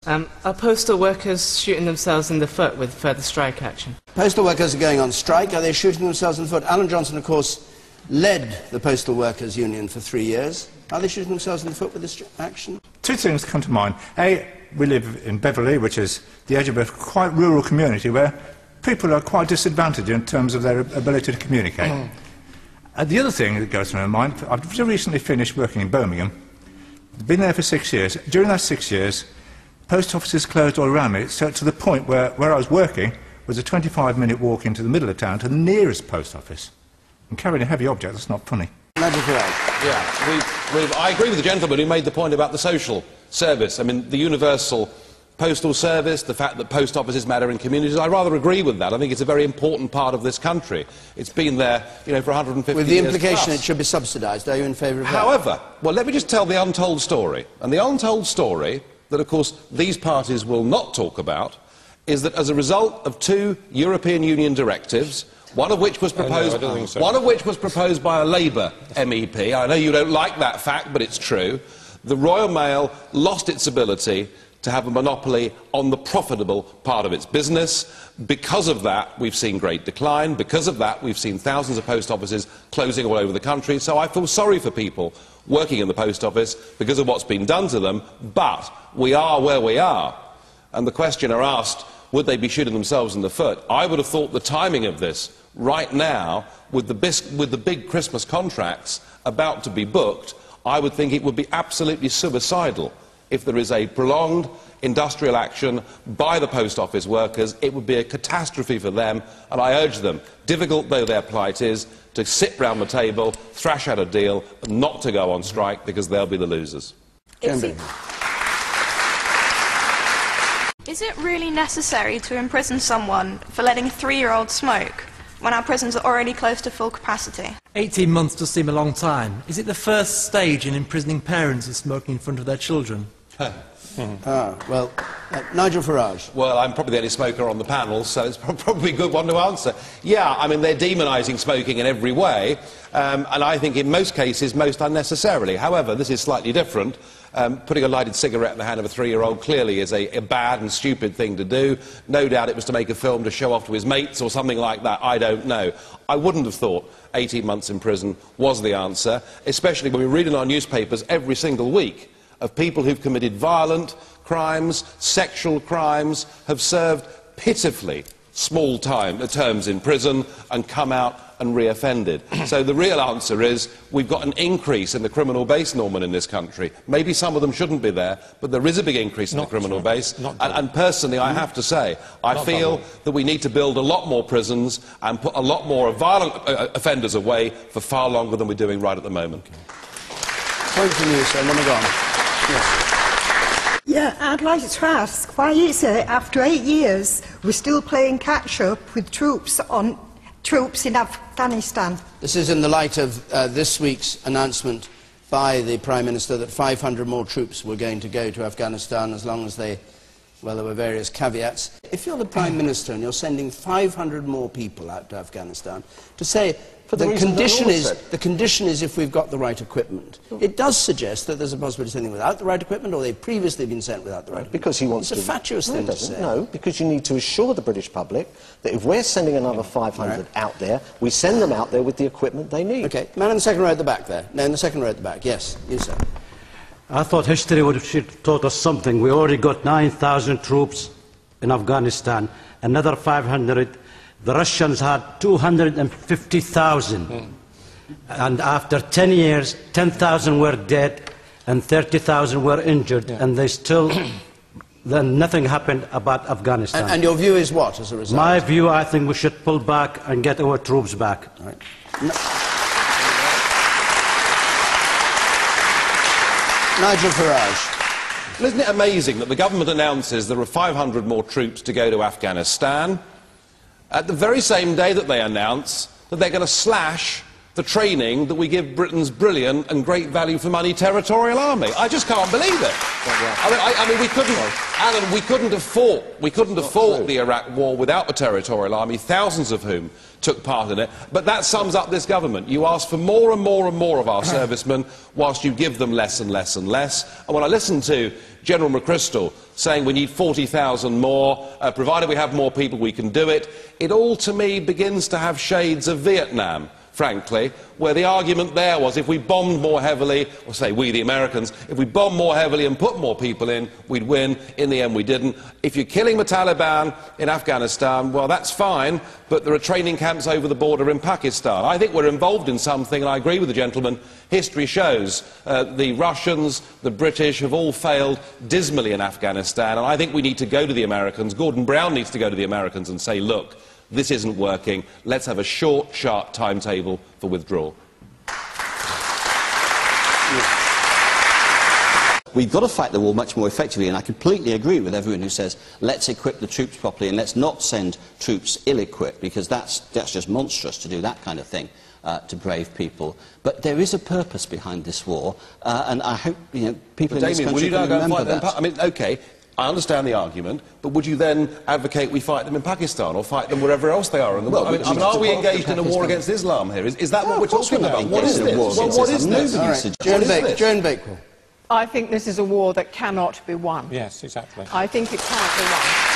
Are postal workers shooting themselves in the foot with further strike action? Postal workers are going on strike. Are they shooting themselves in the foot? Alan Johnson, of course, led the Postal Workers Union for 3 years. Are they shooting themselves in the foot with this action? Two things come to mind. A, we live in Beverley, which is the edge of a quite rural community where people are quite disadvantaged in terms of their ability to communicate. The other thing that goes through my mind, I've recently finished working in Birmingham, been there for 6 years. During that 6 years, post offices closed all around me, so to the point where I was working was a 25-minute walk into the middle of town to the nearest post office. And carrying a heavy object, that's not funny. Nigel Farage. Yeah, I agree with the gentleman who made the point about the social service. I mean, the universal postal service, the fact that post offices matter in communities, I rather agree with that. I think it's a very important part of this country. It's been there, you know, for 150 years. With the implication plus. It should be subsidised. Are you in favour of that? However, well, let me just tell the untold story. And the untold story that, of course, these parties will not talk about is that as a result of 2 European Union directives, one of which was proposed, one of which was proposed by a Labour MEP. I know you don't like that fact, but it's true. The Royal Mail lost its ability to have a monopoly on the profitable part of its business. Because of that, we've seen great decline. Because of that, we've seen thousands of post offices closing all over the country. So I feel sorry for people working in the post office because of what's been done to them. But we are where we are. And the questioner asked, would they be shooting themselves in the foot? I would have thought the timing of this, right now, with the big Christmas contracts about to be booked, I would think it would be absolutely suicidal if there is a prolonged industrial action by the post office workers. It would be a catastrophe for them, and I urge them, difficult though their plight is, to sit round the table, thrash out a deal, and not to go on strike, because they'll be the losers. Is it really necessary to imprison someone for letting a 3-year-old smoke when our prisons are already close to full capacity? 18 months does seem a long time. Is it the first stage in imprisoning parents of smoking in front of their children? Nigel Farage. Well, I'm probably the only smoker on the panel, so it's probably a good one to answer. Yeah, I mean, they're demonising smoking in every way, and I think in most cases most unnecessarily. However, this is slightly different. Putting a lighted cigarette in the hand of a 3-year-old clearly is a bad and stupid thing to do. No doubt it was to make a film to show off to his mates or something like that. I don't know. I wouldn't have thought 18 months in prison was the answer, especially when we read in our newspapers every single week of people who've committed violent crimes, sexual crimes, have served pitifully small terms in prison and come out and re-offended. So the real answer is we've got an increase in the criminal base, Norman, in this country. Maybe some of them shouldn't be there, but there is a big increase in the criminal base. And personally, I have to say, I feel that we need to build a lot more prisons and put a lot more violent offenders away for far longer than we're doing right at the moment. Point from you, sir, and then we're gone. Yes. Yeah, I'd like to ask, why is it after 8 years we're still playing catch-up with troops in Afghanistan? This is in the light of this week's announcement by the Prime Minister that 500 more troops were going to go to Afghanistan as long as they... Well, there were various caveats. If you're the Prime Minister and you're sending 500 more people out to Afghanistan, to say the condition is if we've got the right equipment, it does suggest that there's a possibility of sending without the right equipment, or they've previously been sent without the right equipment. Because he wants it's a fatuous thing to say. No, because you need to assure the British public that if we're sending another 500 out there, we send them out there with the equipment they need. OK, man in the second row at the back there. No, in the second row at the back. Yes, you, sir. I thought history would have taught us something. We already got 9,000 troops in Afghanistan, another 500. The Russians had 250,000. And after 10 years, 10,000 were dead and 30,000 were injured, and they still... Then nothing happened about Afghanistan. And your view is what, as a result? My view, I think we should pull back and get our troops back. All right. Nigel Farage. Isn't it amazing that the government announces there are 500 more troops to go to Afghanistan at the very same day that they announce that they're going to slash the training that we give Britain's brilliant and great value for money territorial army? I just can't believe it. I mean, we couldn't, Alan, we couldn't have fought the Iraq war without the territorial army, thousands of whom took part in it. But that sums up this government. You ask for more and more and more of our servicemen, whilst you give them less and less and less. And when I listen to General McChrystal saying we need 40,000 more, provided we have more people we can do it. It all, to me, begins to have shades of Vietnam, frankly, where the argument there was if we bombed more heavily, or say we, the Americans, if we bombed more heavily and put more people in, we'd win. In the end, we didn't. If you're killing the Taliban in Afghanistan, well, that's fine, but there are training camps over the border in Pakistan. I think we're involved in something, and I agree with the gentleman, history shows the Russians, the British have all failed dismally in Afghanistan, and I think we need to go to the Americans. Gordon Brown needs to go to the Americans and say, look, this isn't working. Let's have a short, sharp timetable for withdrawal. We've got to fight the war much more effectively, and I completely agree with everyone who says let's equip the troops properly and let's not send troops ill-equipped, because that's just monstrous to do that kind of thing to brave people. But there is a purpose behind this war, and I hope people in this country can remember that. I mean, OK, I understand the argument, but would you then advocate we fight them in Pakistan or fight them wherever else they are in the world? I mean, are we engaged in a war against Islam here? Is that what we're talking about? What is this? What is this? Joan Bakewell. I think this is a war that cannot be won. Yes, exactly. I think it cannot be won.